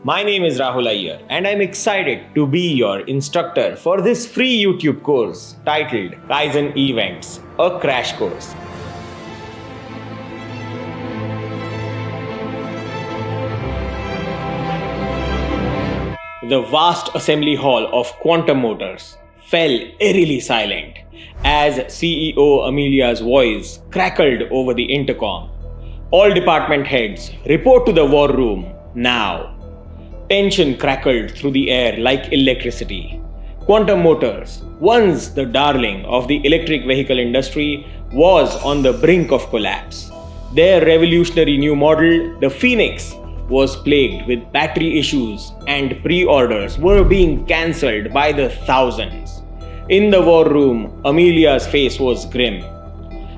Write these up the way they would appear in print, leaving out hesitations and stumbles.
My name is Rahul Iyer and I'm excited to be your instructor for this free YouTube course titled Kaizen Events, a crash course. The vast assembly hall of Quantum Motors fell eerily silent as CEO Amelia's voice crackled over the intercom. All department heads report to the war room now. Tension crackled through the air like electricity. Quantum Motors, once the darling of the electric vehicle industry, was on the brink of collapse. Their revolutionary new model, the Phoenix, was plagued with battery issues and pre-orders were being cancelled by the thousands. In the war room, Amelia's face was grim.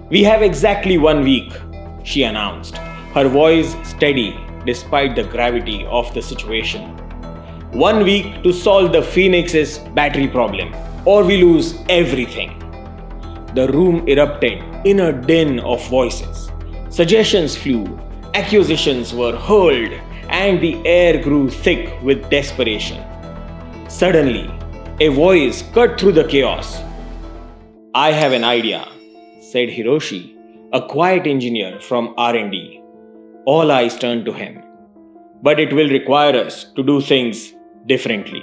"We have exactly 1 week," she announced, her voice steady despite the gravity of the situation. 1 week to solve the Phoenix's battery problem, or we lose everything. The room erupted in a din of voices. Suggestions flew, accusations were hurled, and the air grew thick with desperation. Suddenly, a voice cut through the chaos. "I have an idea," said Hiroshi, a quiet engineer from R&D. All eyes turned to him. "But it will require us to do things differently."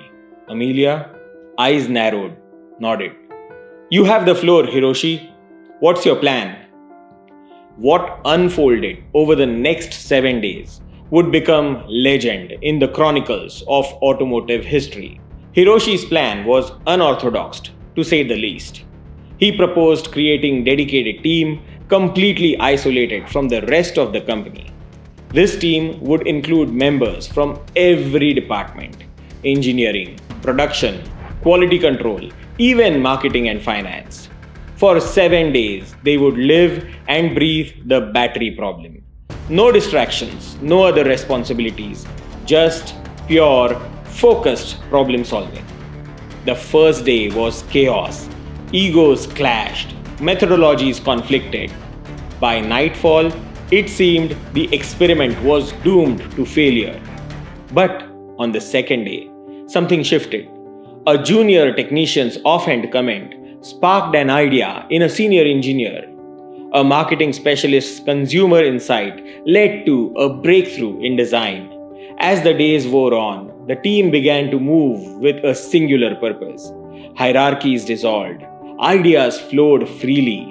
Amelia, eyes narrowed, nodded. "You have the floor, Hiroshi. What's your plan?" What unfolded over the next 7 days would become legend in the chronicles of automotive history. Hiroshi's plan was unorthodox, to say the least. He proposed creating a dedicated team completely isolated from the rest of the company. This team would include members from every department: engineering, production, quality control, even marketing and finance. For 7 days, they would live and breathe the battery problem. No distractions, no other responsibilities, just pure, focused problem solving. The first day was chaos. Egos clashed, methodologies conflicted. By nightfall, it seemed the experiment was doomed to failure. But on the second day, something shifted. A junior technician's offhand comment sparked an idea in a senior engineer. A marketing specialist's consumer insight led to a breakthrough in design. As the days wore on, the team began to move with a singular purpose. Hierarchies dissolved. Ideas flowed freely.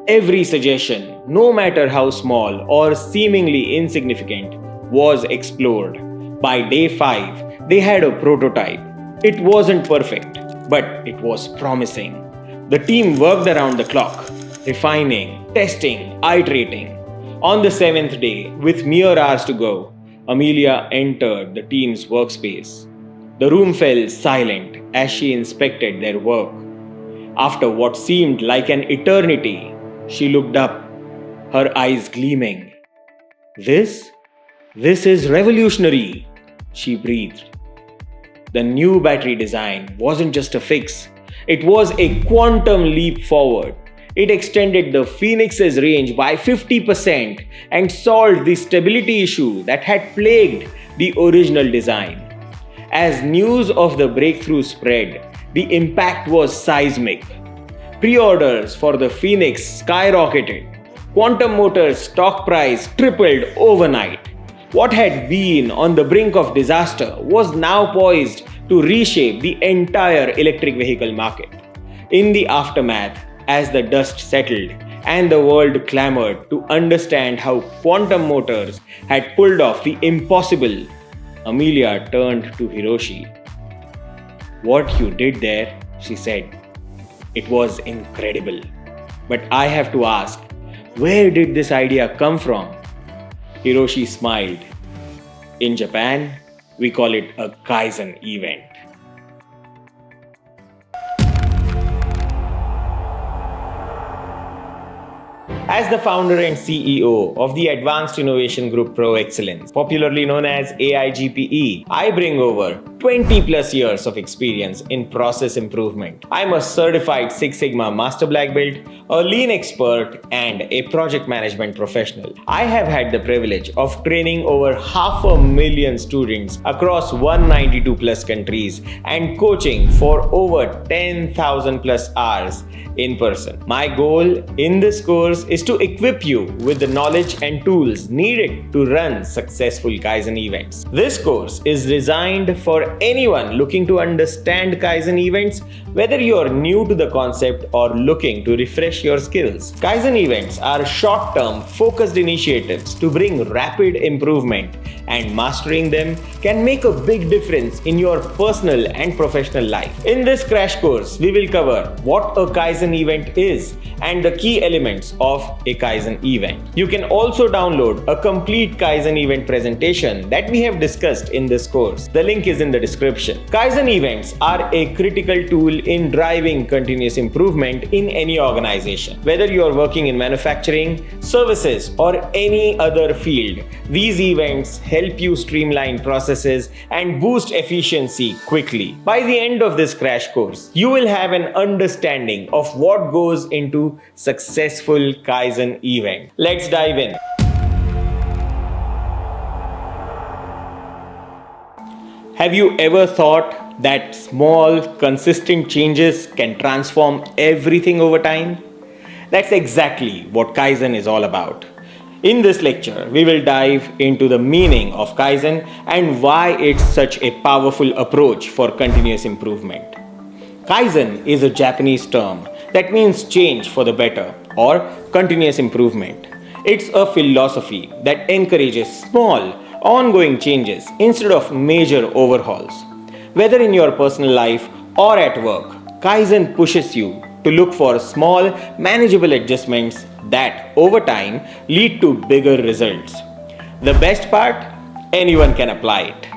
Every suggestion, no matter how small or seemingly insignificant, was explored. By day 5, they had a prototype. It wasn't perfect, but it was promising. The team worked around the clock, refining, testing, iterating. On the 7th day, with mere hours to go, Amelia entered the team's workspace. The room fell silent as she inspected their work. After what seemed like an eternity, she looked up, her eyes gleaming. This is revolutionary," she breathed. The new battery design wasn't just a fix. It was a quantum leap forward. It extended the Phoenix's range by 50% and solved the stability issue that had plagued the original design. As news of the breakthrough spread, the impact was seismic. Pre-orders for the Phoenix skyrocketed. Quantum Motors' stock price tripled overnight. What had been on the brink of disaster was now poised to reshape the entire electric vehicle market. In the aftermath, as the dust settled and the world clamored to understand how Quantum Motors had pulled off the impossible, Amelia turned to Hiroshi. "What you did there," she said, "it was incredible. But I have to ask, where did this idea come from?" Hiroshi smiled. "In Japan, we call it a Kaizen event." As the founder and CEO of the Advanced Innovation Group Pro Excellence, popularly known as AIGPE, I bring over 20 plus years of experience in process improvement. I'm a certified Six Sigma Master Black Belt, a lean expert, and a project management professional. I have had the privilege of training over 500,000 students across 192 plus countries and coaching for over 10,000 plus hours in person. My goal in this course is to equip you with the knowledge and tools needed to run successful Kaizen events. This course is designed for anyone looking to understand Kaizen events, whether you are new to the concept or looking to refresh your skills. Kaizen events are short-term, focused initiatives to bring rapid improvement, and mastering them can make a big difference in your personal and professional life. In this crash course, we will cover what a Kaizen event is and the key elements of a Kaizen event. You can also download a complete Kaizen event presentation that we have discussed in this course. The link is in the description. Kaizen events are a critical tool in driving continuous improvement in any organization. Whether you are working in manufacturing, services, or any other field, these events help you streamline processes and boost efficiency quickly. By the end of this crash course, you will have an understanding of what goes into successful Kaizen event. Let's dive in. Have you ever thought that small, consistent changes can transform everything over time? That's exactly what Kaizen is all about. In this lecture, we will dive into the meaning of Kaizen and why it's such a powerful approach for continuous improvement. Kaizen is a Japanese term that means change for the better or continuous improvement. It's a philosophy that encourages small, ongoing changes instead of major overhauls. Whether in your personal life or at work, Kaizen pushes you to look for small, manageable adjustments that over time lead to bigger results. The best part? Anyone can apply it.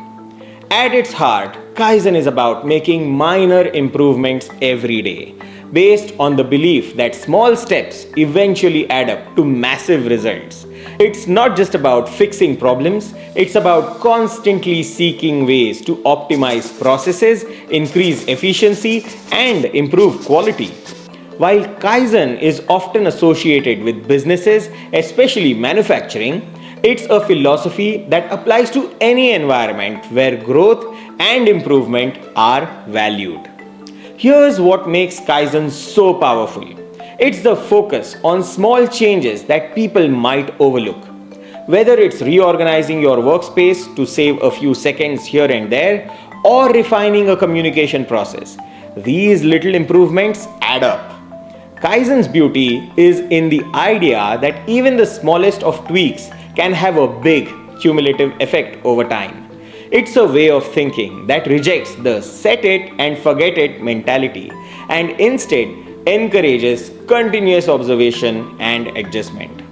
At its heart, Kaizen is about making minor improvements every day, based on the belief that small steps eventually add up to massive results. It's not just about fixing problems, it's about constantly seeking ways to optimize processes, increase efficiency, and improve quality. While Kaizen is often associated with businesses, especially manufacturing, it's a philosophy that applies to any environment where growth and improvement are valued. Here's what makes Kaizen so powerful. It's the focus on small changes that people might overlook. Whether it's reorganizing your workspace to save a few seconds here and there, or refining a communication process, these little improvements add up. Kaizen's beauty is in the idea that even the smallest of tweaks can have a big cumulative effect over time. It's a way of thinking that rejects the set it and forget it mentality and instead encourages continuous observation and adjustment.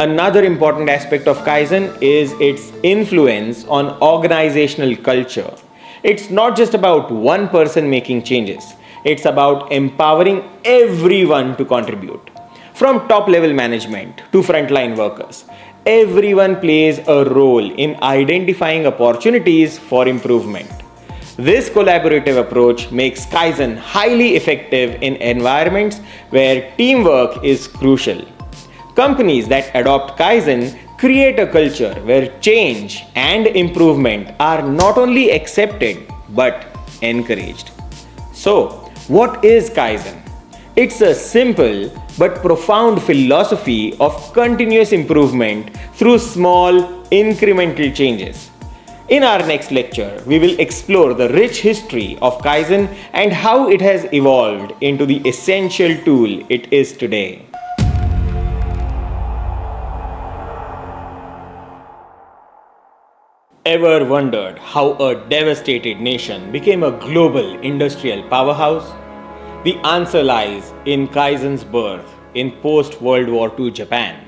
Another important aspect of Kaizen is its influence on organizational culture. It's not just about one person making changes. It's about empowering everyone to contribute. From top level management to frontline workers, everyone plays a role in identifying opportunities for improvement. This collaborative approach makes Kaizen highly effective in environments where teamwork is crucial. Companies that adopt Kaizen create a culture where change and improvement are not only accepted but encouraged. So, what is Kaizen? It's a simple but profound philosophy of continuous improvement through small, incremental changes. In our next lecture, we will explore the rich history of Kaizen and how it has evolved into the essential tool it is today. Ever wondered how a devastated nation became a global industrial powerhouse? The answer lies in Kaizen's birth in post-World War II Japan.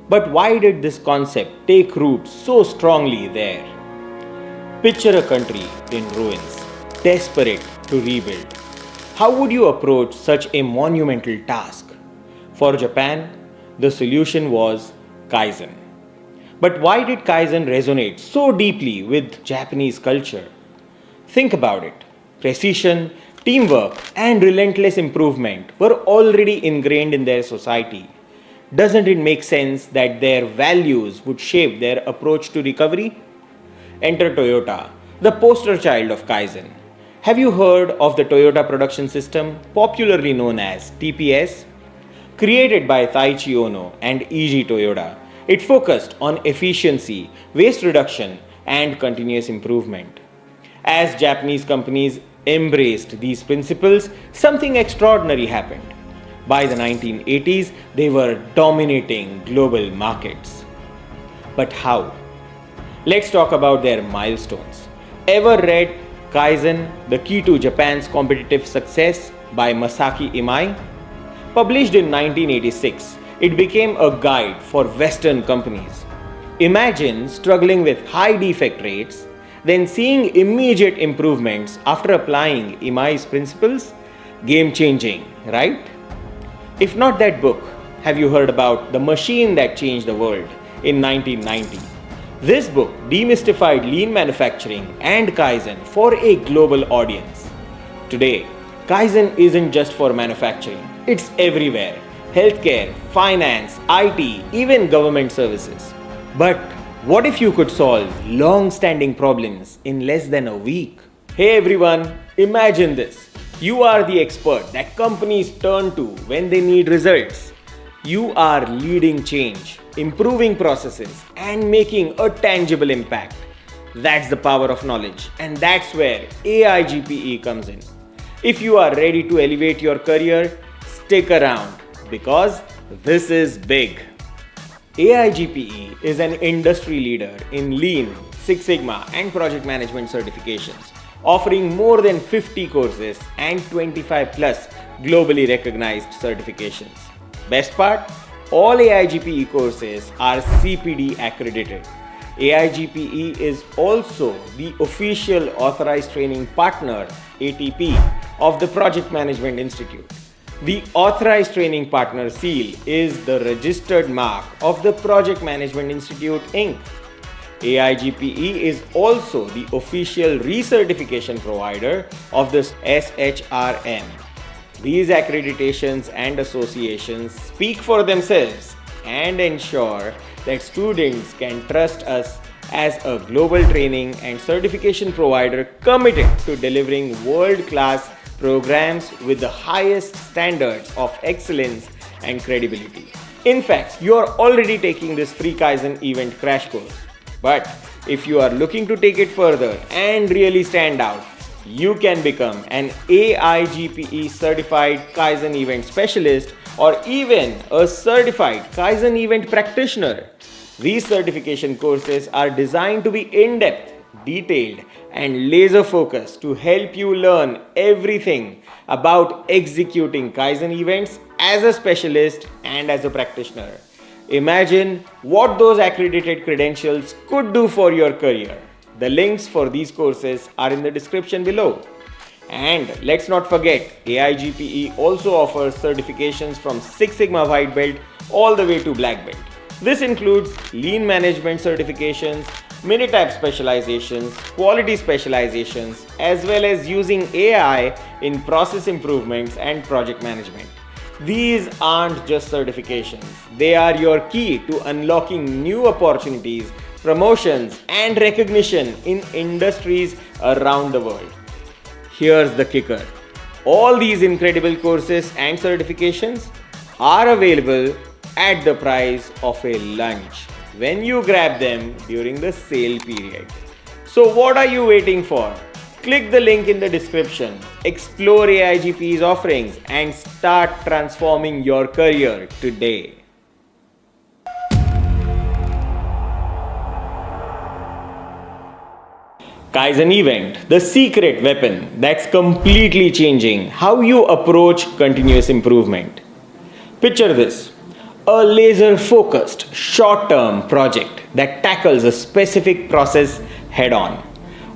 But why did this concept take root so strongly there? Picture a country in ruins, desperate to rebuild. How would you approach such a monumental task? For Japan, the solution was Kaizen. But why did Kaizen resonate so deeply with Japanese culture? Think about it. Precision, teamwork, and relentless improvement were already ingrained in their society. Doesn't it make sense that their values would shape their approach to recovery? Enter Toyota, the poster child of Kaizen. Have you heard of the Toyota Production System, popularly known as TPS? Created by Taiichi Ono and Eiji Toyoda, it focused on efficiency, waste reduction, and continuous improvement. As Japanese companies embraced these principles, something extraordinary happened. By the 1980s, they were dominating global markets. But how? Let's talk about their milestones. Ever read Kaizen, the Key to Japan's Competitive Success by Masaaki Imai? Published in 1986, it became a guide for Western companies. Imagine struggling with high defect rates, then seeing immediate improvements after applying Imai's principles? Game changing, right? If not that book, have you heard about The Machine That Changed the World in 1990? This book demystified lean manufacturing and Kaizen for a global audience. Today, Kaizen isn't just for manufacturing, it's everywhere. Healthcare, finance, IT, even government services. But what if you could solve long-standing problems in less than a week? Hey everyone, imagine this. You are the expert that companies turn to when they need results. You are leading change, improving processes, and making a tangible impact. That's the power of knowledge, and that's where AIGPE comes in. If you are ready to elevate your career, stick around because this is big. AIGPE is an industry leader in Lean, Six Sigma, and project management certifications, offering more than 50 courses and 25 plus globally recognized certifications. Best part? All AIGPE courses are CPD accredited. AIGPE is also the official Authorized Training Partner (ATP) of the Project Management Institute. The Authorized Training Partner seal is the registered mark of the Project Management Institute Inc. AIGPE is also the official recertification provider of the SHRM. These accreditations and associations speak for themselves and ensure that students can trust us as a global training and certification provider committed to delivering world-class programs with the highest standards of excellence and credibility. In fact, you are already taking this free Kaizen event crash course. But if you are looking to take it further and really stand out, you can become an AIGPE certified Kaizen event specialist or even a certified Kaizen event practitioner. These certification courses are designed to be in-depth, detailed, and laser-focused to help you learn everything about executing Kaizen events as a specialist and as a practitioner. Imagine what those accredited credentials could do for your career. The links for these courses are in the description below. And let's not forget, AIGPE also offers certifications from Six Sigma White Belt all the way to Black Belt. This includes Lean Management certifications, Minitab specializations, quality specializations, as well as using AI in process improvements and project management. These aren't just certifications, they are your key to unlocking new opportunities, promotions, and recognition in industries around the world. Here's the kicker. All these incredible courses and certifications are available at the price of a lunch when you grab them during the sale period. So what are you waiting for? Click the link in the description, explore AIGPE's offerings, and start transforming your career today. Kaizen event, the secret weapon that's completely changing how you approach continuous improvement. Picture this. A laser-focused, short-term project that tackles a specific process head-on.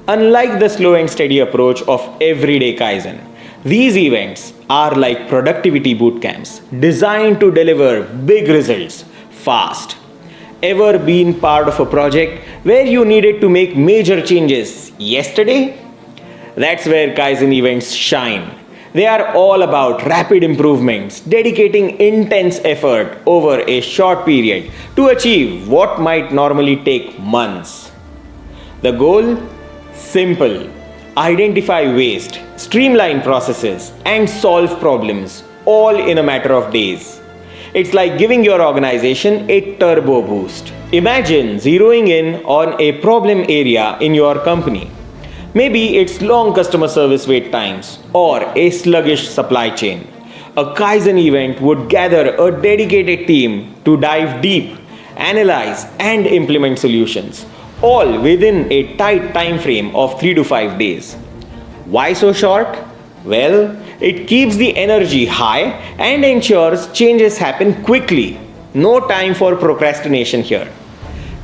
Unlike the slow and steady approach of everyday Kaizen, these events are like productivity boot camps designed to deliver big results fast. Ever been part of a project where you needed to make major changes yesterday? That's where Kaizen events shine. They are all about rapid improvements, dedicating intense effort over a short period to achieve what might normally take months. The goal? Simple. Identify waste, streamline processes, and solve problems all in a matter of days. It's like giving your organization a turbo boost. Imagine zeroing in on a problem area in your company. Maybe it's long customer service wait times or a sluggish supply chain. A Kaizen event would gather a dedicated team to dive deep, analyze, and implement solutions, all within a tight time frame of 3 to 5 days. Why so short? Well, it keeps the energy high and ensures changes happen quickly. No time for procrastination here.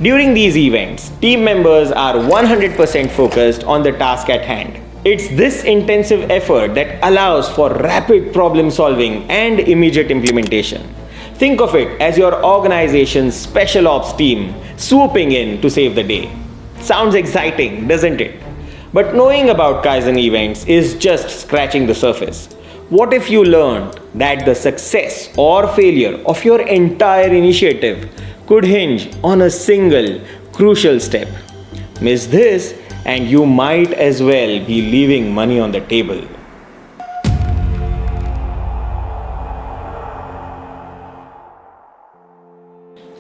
During these events, team members are 100% focused on the task at hand. It's this intensive effort that allows for rapid problem solving and immediate implementation. Think of it as your organization's special ops team swooping in to save the day. Sounds exciting, doesn't it? But knowing about Kaizen events is just scratching the surface. What if you learned that the success or failure of your entire initiative could hinge on a single crucial step? Miss this and you might as well be leaving money on the table.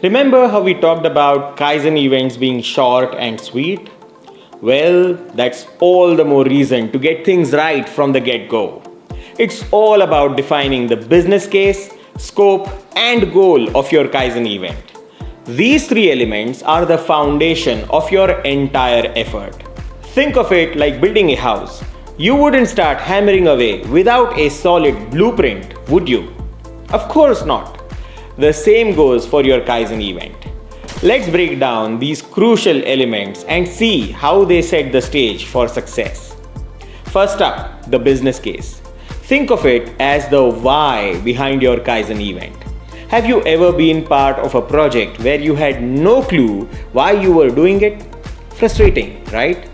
Remember how we talked about Kaizen events being short and sweet? Well, that's all the more reason to get things right from the get-go. It's all about defining the business case, scope, and goal of your Kaizen event. These three elements are the foundation of your entire effort. Think of it like building a house. You wouldn't start hammering away without a solid blueprint, would you? Of course not. The same goes for your Kaizen event. Let's break down these crucial elements and see how they set the stage for success. First up, the business case. Think of it as the why behind your Kaizen event. Have you ever been part of a project where you had no clue why you were doing it? Frustrating, right?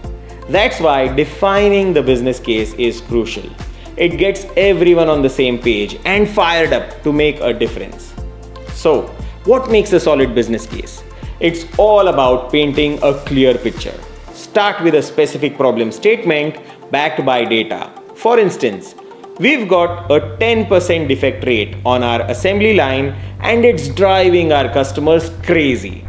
That's why defining the business case is crucial. It gets everyone on the same page and fired up to make a difference. So, what makes a solid business case? It's all about painting a clear picture. Start with a specific problem statement backed by data. For instance, we've got a 10% defect rate on our assembly line and it's driving our customers crazy.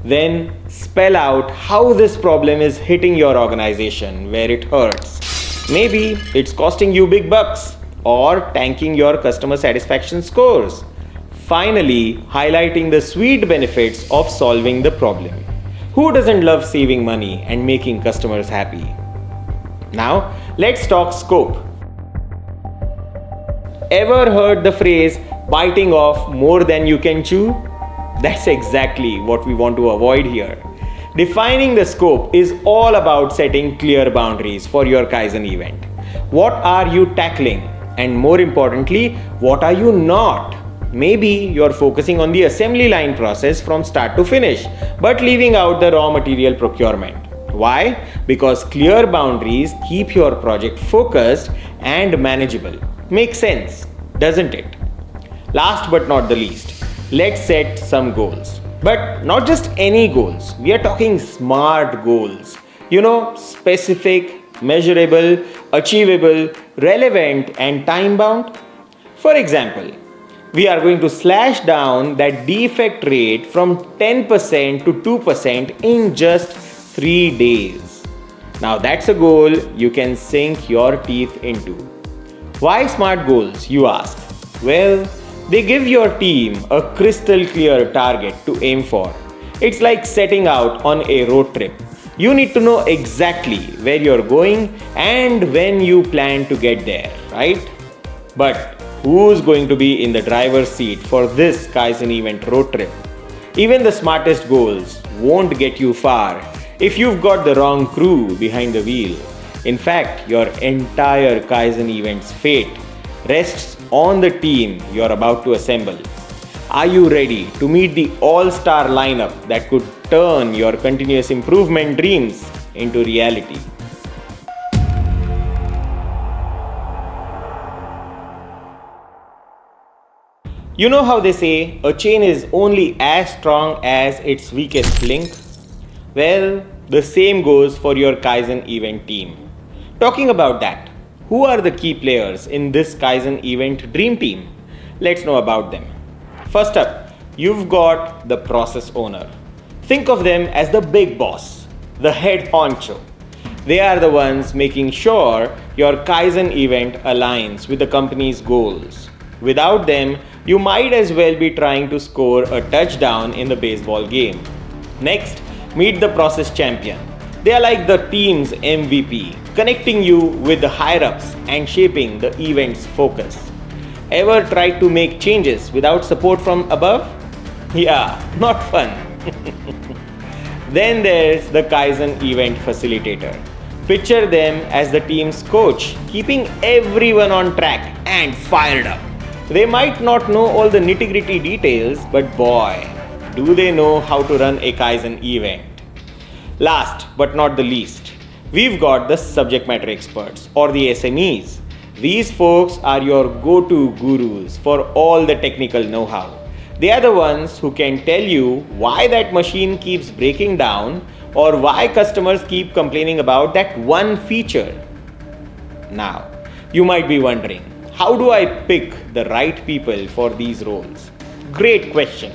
Then spell out how this problem is hitting your organization where it hurts. Maybe it's costing you big bucks or tanking your customer satisfaction scores. Finally, highlighting the sweet benefits of solving the problem. Who doesn't love saving money and making customers happy? Now, let's talk scope. Ever heard the phrase biting off more than you can chew? That's exactly what we want to avoid here. Defining the scope is all about setting clear boundaries for your Kaizen event. What are you tackling? And more importantly, what are you not? Maybe you're focusing on the assembly line process from start to finish, but leaving out the raw material procurement. Why? Because clear boundaries keep your project focused and manageable. Makes sense, doesn't it? Last but not the least, let's set some goals. But not just any goals. We are talking SMART goals. Specific, measurable, achievable, relevant, and time-bound. For example, we are going to slash down that defect rate from 10% to 2% in just 3 days. Now that's a goal you can sink your teeth into. Why SMART goals, you ask? Well, they give your team a crystal clear target to aim for. It's like setting out on a road trip. You need to know exactly where you're going and when you plan to get there, right? But who's going to be in the driver's seat for this Kaizen event road trip? Even the smartest goals won't get you far if you've got the wrong crew behind the wheel. In fact, your entire Kaizen event's fate rests on the team you're about to assemble. Are you ready to meet the all-star lineup that could turn your continuous improvement dreams into reality? You know how they say a chain is only as strong as its weakest link? Well, the same goes for your Kaizen event team. Talking about that, who are the key players in this Kaizen event dream team? Let's know about them. First up, you've got the process owner. Think of them as the big boss, the head honcho. They are the ones making sure your Kaizen event aligns with the company's goals. Without them, you might as well be trying to score a touchdown in the baseball game. Next, meet the process champion. They are like the team's MVP, connecting you with the higher ups and shaping the event's focus. Ever tried to make changes without support from above? Yeah, not fun. Then there's the Kaizen event facilitator. Picture them as the team's coach, keeping everyone on track and fired up. They might not know all the nitty-gritty details, but boy, do they know how to run a Kaizen event. Last but not the least, we've got the subject matter experts or the SMEs. These folks are your go-to gurus for all the technical know-how. They are the ones who can tell you why that machine keeps breaking down or why customers keep complaining about that one feature. Now, you might be wondering, how do I pick the right people for these roles? Great question.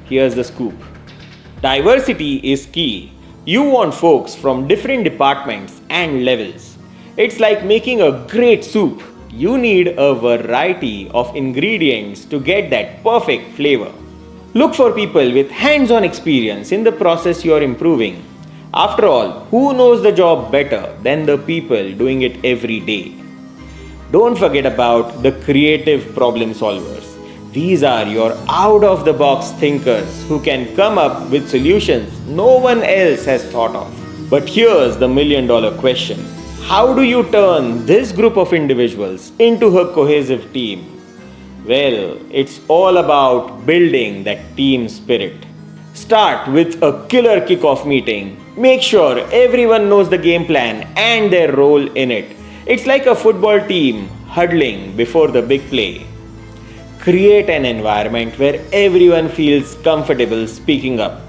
Here's the scoop. Diversity is key. You want folks from different departments and levels. It's like making a great soup. You need a variety of ingredients to get that perfect flavor. Look for people with hands-on experience in the process you're improving. After all, who knows the job better than the people doing it every day? Don't forget about the creative problem solvers. These are your out-of-the-box thinkers who can come up with solutions no one else has thought of. But here's the million-dollar question. How do you turn this group of individuals into a cohesive team? Well, it's all about building that team spirit. Start with a killer kickoff meeting. Make sure everyone knows the game plan and their role in it. It's like a football team huddling before the big play. Create an environment where everyone feels comfortable speaking up.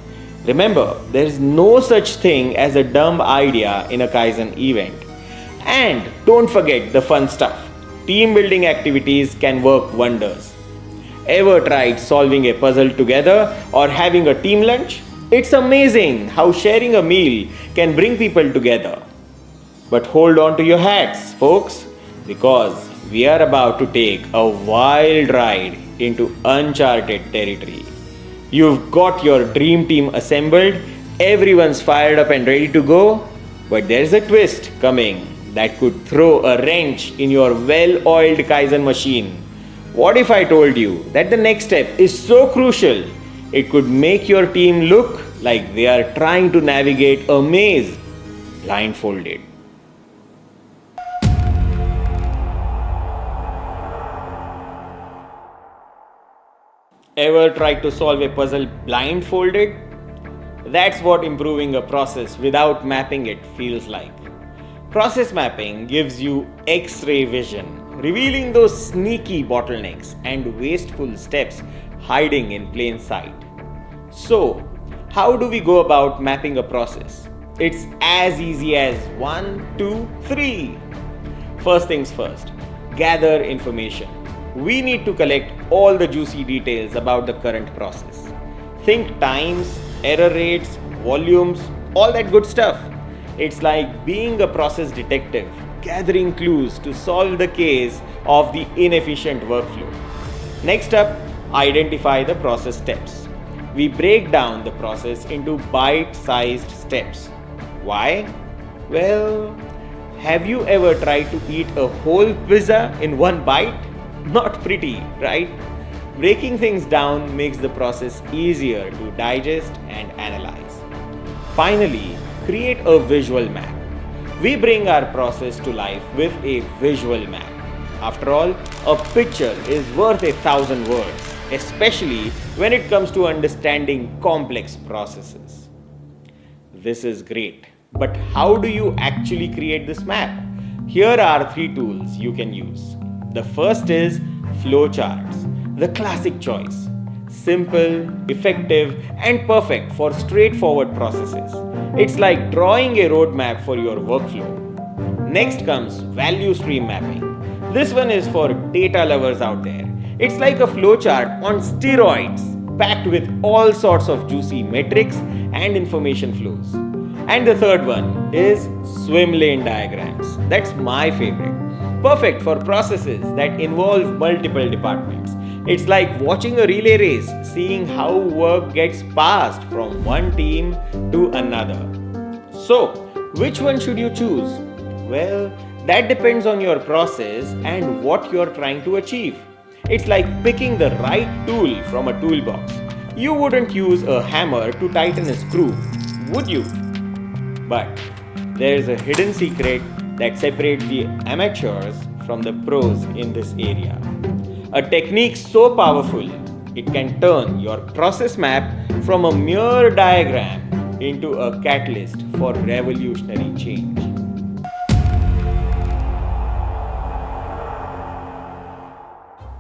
Remember, there is no such thing as a dumb idea in a Kaizen event. And don't forget the fun stuff. Team building activities can work wonders. Ever tried solving a puzzle together or having a team lunch? It's amazing how sharing a meal can bring people together. But hold on to your hats, folks, because we are about to take a wild ride into uncharted territory. You've got your dream team assembled, everyone's fired up and ready to go, but there's a twist coming that could throw a wrench in your well-oiled Kaizen machine. What if I told you that the next step is so crucial, it could make your team look like they are trying to navigate a maze blindfolded? Ever tried to solve a puzzle blindfolded? That's what improving a process without mapping it feels like. Process mapping gives you X-ray vision, revealing those sneaky bottlenecks and wasteful steps hiding in plain sight. So, how do we go about mapping a process? It's as easy as 1, 2, 3. First things first, gather information. We need to collect all the juicy details about the current process. Think times, error rates, volumes, all that good stuff. It's like being a process detective, gathering clues to solve the case of the inefficient workflow. Next up, identify the process steps. We break down the process into bite-sized steps. Why? Well, have you ever tried to eat a whole pizza in one bite? Not pretty, right? Breaking things down makes the process easier to digest and analyze. Finally, create a visual map. We bring our process to life with a visual map. After all, a picture is worth 1,000 words, especially when it comes to understanding complex processes. This is great, but how do you actually create this map? Here are 3 tools you can use. The first is flowcharts. The classic choice. Simple, effective, and perfect for straightforward processes. It's like drawing a roadmap for your workflow. Next comes value stream mapping. This one is for data lovers out there. It's like a flowchart on steroids, packed with all sorts of juicy metrics and information flows. And the third one is swim lane diagrams. That's my favorite. Perfect for processes that involve multiple departments. It's like watching a relay race, seeing how work gets passed from one team to another. So, which one should you choose? Well, that depends on your process and what you're trying to achieve. It's like picking the right tool from a toolbox. You wouldn't use a hammer to tighten a screw, would you? But there's a hidden secret that separates the amateurs from the pros in this area. A technique so powerful, it can turn your process map from a mere diagram into a catalyst for revolutionary change.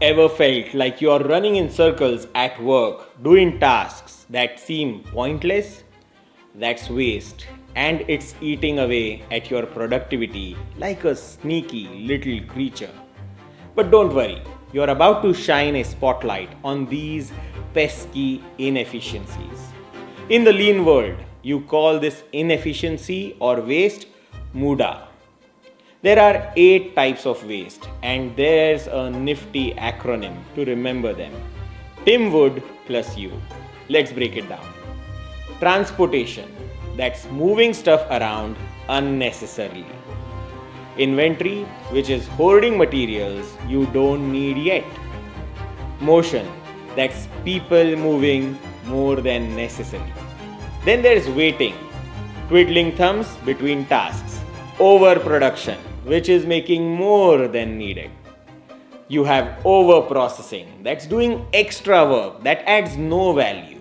Ever felt like you're running in circles at work, doing tasks that seem pointless? That's waste, and it's eating away at your productivity like a sneaky little creature. But don't worry, you're about to shine a spotlight on these pesky inefficiencies. In the lean world, you call this inefficiency or waste muda. There are 8 types of waste, and there's a nifty acronym to remember them. Tim Wood plus U. Let's break it down. Transportation, that's moving stuff around unnecessarily. Inventory, which is hoarding materials you don't need yet. Motion, that's people moving more than necessary. Then there's waiting, twiddling thumbs between tasks. Overproduction, which is making more than needed. You have over-processing, that's doing extra work that adds no value.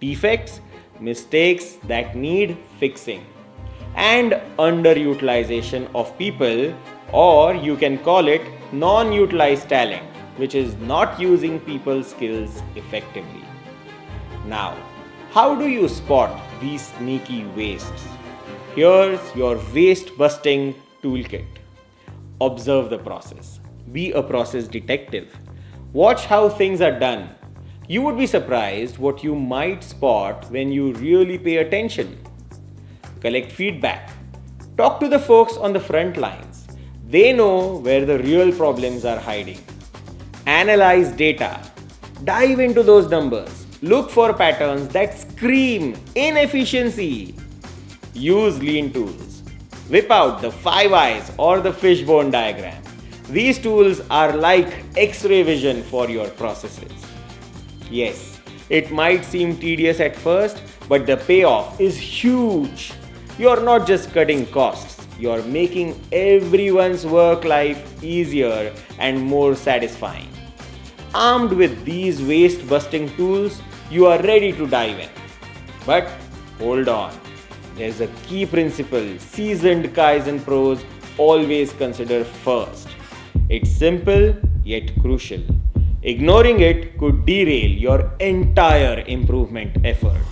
Defects, mistakes that need fixing. And underutilization of people, or you can call it non-utilized talent, which is not using people's skills effectively. Now, how do you spot these sneaky wastes? Here's your waste busting toolkit. Observe the process. Be a process detective. Watch how things are done. You would be surprised what you might spot when you really pay attention. Collect feedback. Talk to the folks on the front lines. They know where the real problems are hiding. Analyze data. Dive into those numbers. Look for patterns that scream inefficiency. Use lean tools. Whip out the 5 eyes or the fishbone diagram. These tools are like X-ray vision for your processes. Yes, it might seem tedious at first, but the payoff is huge. You're not just cutting costs, you're making everyone's work life easier and more satisfying. Armed with these waste busting tools, you are ready to dive in. But hold on. There's a key principle seasoned Kaizen pros always consider first. It's simple yet crucial. Ignoring it could derail your entire improvement effort.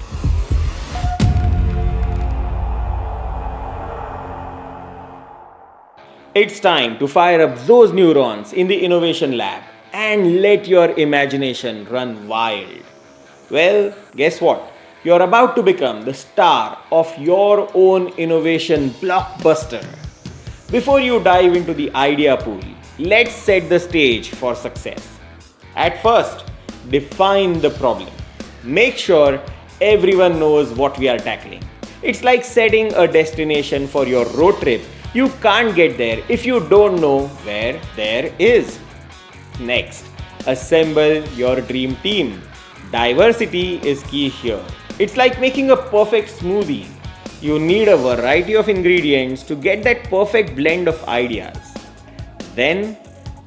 It's time to fire up those neurons in the innovation lab and let your imagination run wild. Well, guess what? You're about to become the star of your own innovation blockbuster. Before you dive into the idea pool, let's set the stage for success. At first, define the problem. Make sure everyone knows what we are tackling. It's like setting a destination for your road trip. You can't get there if you don't know where there is. Next, assemble your dream team. Diversity is key here. It's like making a perfect smoothie. You need a variety of ingredients to get that perfect blend of ideas. Then,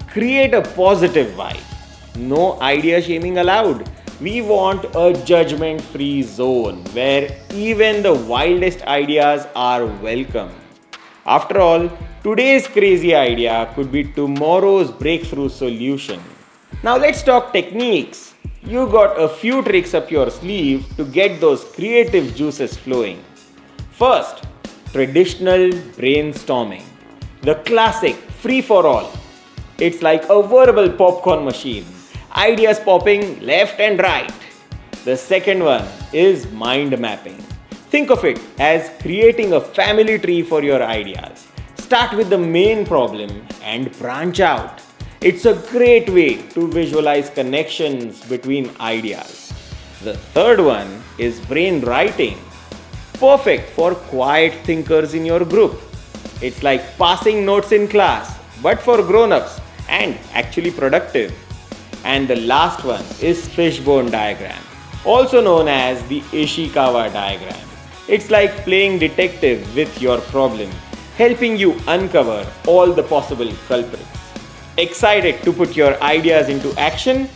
create a positive vibe. No idea shaming allowed. We want a judgment-free zone where even the wildest ideas are welcome. After all, today's crazy idea could be tomorrow's breakthrough solution. Now let's talk techniques. You got a few tricks up your sleeve to get those creative juices flowing. First, traditional brainstorming. The classic free for all. It's like a verbal popcorn machine. Ideas popping left and right. The second one is mind mapping. Think of it as creating a family tree for your ideas. Start with the main problem and branch out. It's a great way to visualize connections between ideas. The third one is brain writing. Perfect for quiet thinkers in your group. It's like passing notes in class, but for grown-ups and actually productive. And the last one is fishbone diagram, also known as the Ishikawa diagram. It's like playing detective with your problem, helping you uncover all the possible culprits. Excited to put your ideas into action?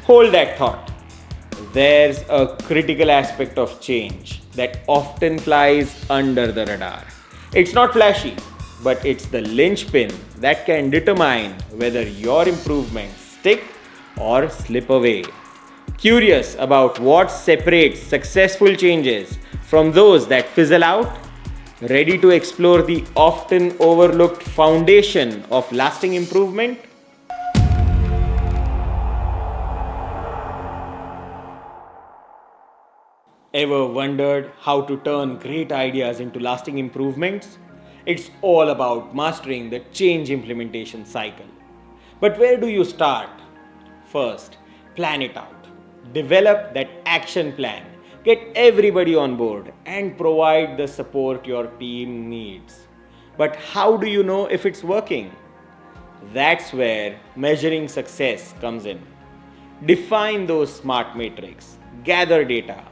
Hold that thought. There's a critical aspect of change that often flies under the radar. It's not flashy, but it's the linchpin that can determine whether your improvements stick or slip away. Curious about what separates successful changes from those that fizzle out? Ready to explore the often overlooked foundation of lasting improvement? Ever wondered how to turn great ideas into lasting improvements? It's all about mastering the change implementation cycle. But where do you start? First, plan it out. Develop that action plan. Get everybody on board and provide the support your team needs. But how do you know if it's working? That's where measuring success comes in. Define those SMART metrics, gather data,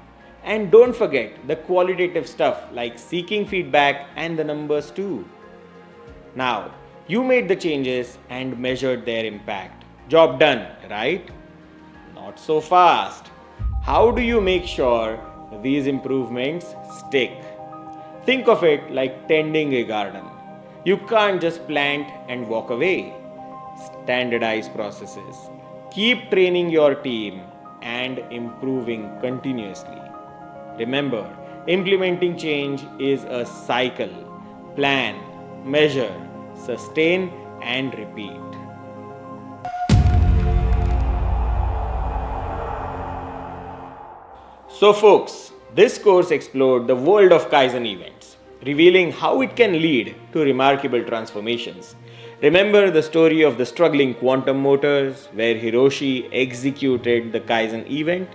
and don't forget the qualitative stuff like seeking feedback and the numbers too. Now, you made the changes and measured their impact. Job done, right? Not so fast. How do you make sure these improvements stick? Think of it like tending a garden. You can't just plant and walk away. Standardize processes. Keep training your team and improving continuously. Remember, implementing change is a cycle. Plan, measure, sustain, and repeat. So folks, this course explored the world of Kaizen events, revealing how it can lead to remarkable transformations. Remember the story of the struggling quantum motors where Hiroshi executed the Kaizen event?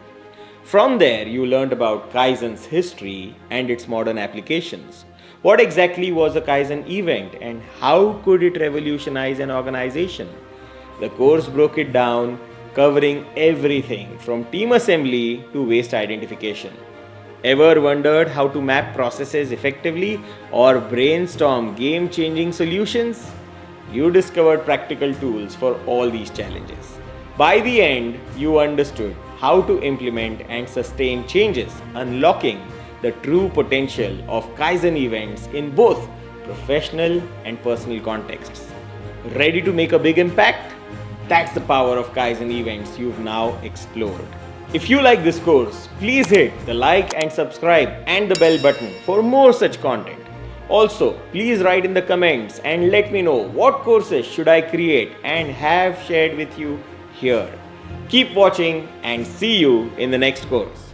From there, you learned about Kaizen's history and its modern applications. What exactly was a Kaizen event and how could it revolutionize an organization? The course broke it down, covering everything from team assembly to waste identification. Ever wondered how to map processes effectively or brainstorm game-changing solutions? You discovered practical tools for all these challenges. By the end, you understood how to implement and sustain changes, unlocking the true potential of Kaizen events in both professional and personal contexts. Ready to make a big impact? That's the power of Kaizen events you've now explored. If you like this course, please hit the like and subscribe and the bell button for more such content. Also, please write in the comments and let me know what courses should I create and have shared with you here. Keep watching and see you in the next course.